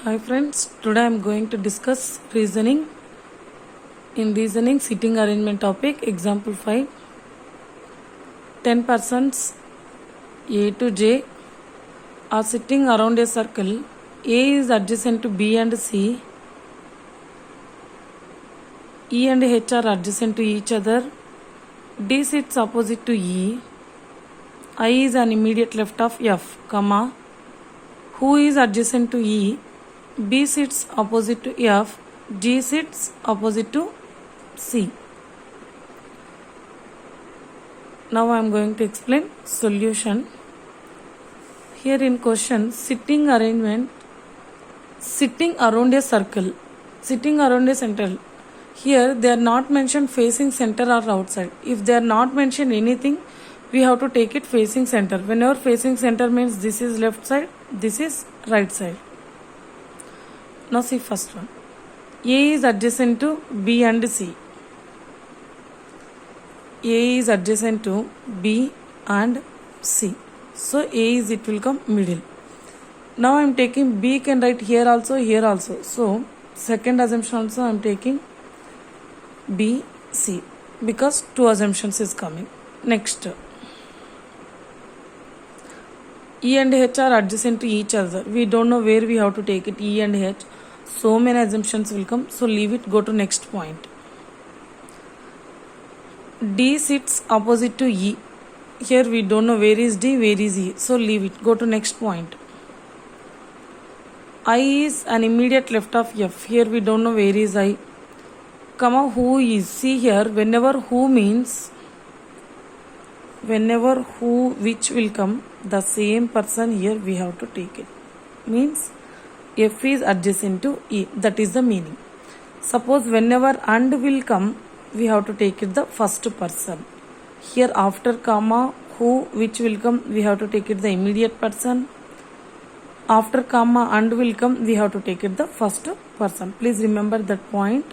Hi friends, today I am going to discuss reasoning. In reasoning, sitting arrangement topic, example 5. 10 persons A to J are sitting around a circle. A is adjacent to B and C. E and H are adjacent to each other. D sits opposite to E. I is an immediate left of F, comma. Who is adjacent to E? B sits opposite to F, G sits opposite to C. Now I am going to explain solution. Here in question, sitting arrangement, sitting around a circle, sitting around a center. Here they are not mentioned facing center or outside. If they are not mentioned anything, we have to take it facing center. Whenever facing center means this is left side, this is right side. Now see first one. A is adjacent to B and C. A is adjacent to B and C. So A is, it will come middle. Now I am taking B can write here also, here also. So second assumption also I am taking B, C, because two assumptions is coming. Next, E and H are adjacent to each other. We don't know where we have to take it, E and H. So many assumptions will come. So leave it, go to next point. D sits opposite to E. Here we don't know where is D, where is E. So leave it, go to next point. I is an immediate left of F. Here we don't know where is I. Comma, who is. See here, whenever who means, whenever who which will come, the same person here we have to take it. Means F is adjacent to E. That is the meaning. Suppose whenever and will come, we have to take it the first person. Here after comma, who which will come, we have to take it the immediate person. After comma and will come, we have to take it the first person. Please remember that point.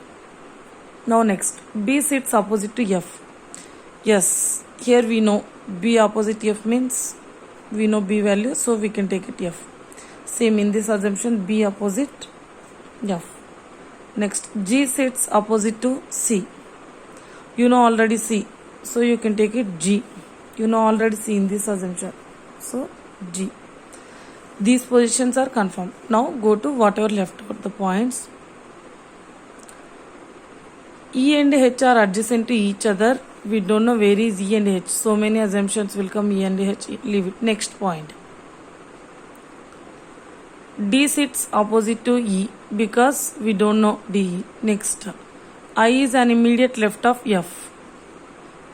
Now next, B sits opposite to F. Yes, here we know B opposite F means we know B value, so we can take it F. Same in this assumption, B opposite F. Next, G sits opposite to C. You know already C, so you can take it G. You know already C in this assumption, so G. These positions are confirmed. Now go to whatever left out the points. E and H are adjacent to each other. We don't know where is E and H. So many assumptions will come, E and H. Leave it. Next point. D sits opposite to E because we don't know D. Next. I is an immediate left of F.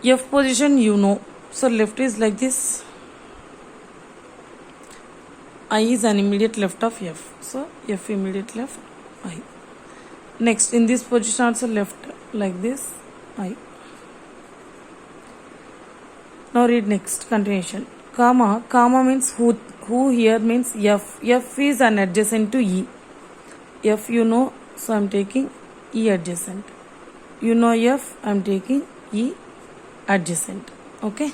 F position you know. So left is like this. I is an immediate left of F. So F immediate left, I. Next, in this position also left like this, I. Now read next, continuation. Comma, comma means who here means F. F is an adjacent to E. F you know, so I am taking E adjacent. You know F, I am taking E adjacent. Okay.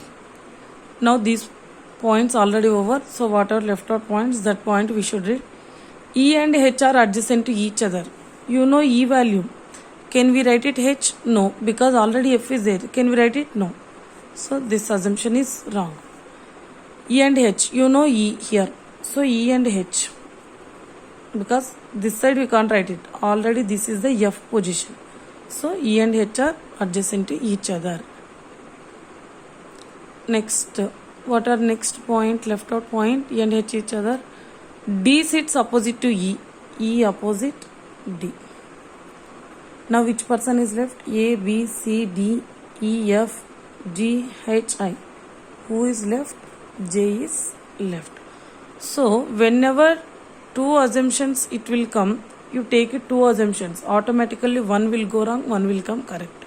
Now these points already over, so whatever left out points, that point we should read. E and H are adjacent to each other. You know E value. Can we write it H? No, because already F is there. Can we write it? No. So this assumption is wrong. E and H, you know E here. So E and H. Because this side we can't write it. Already this is the F position. So E and H are adjacent to each other. Next, what are next point, left out point, E and H each other. D sits opposite to E. E opposite D. Now which person is left? A, B, C, D, E, F, G, H, I. Who is left? J is left. So whenever two assumptions it will come, you take it two assumptions. Automatically one will go wrong, one will come correct.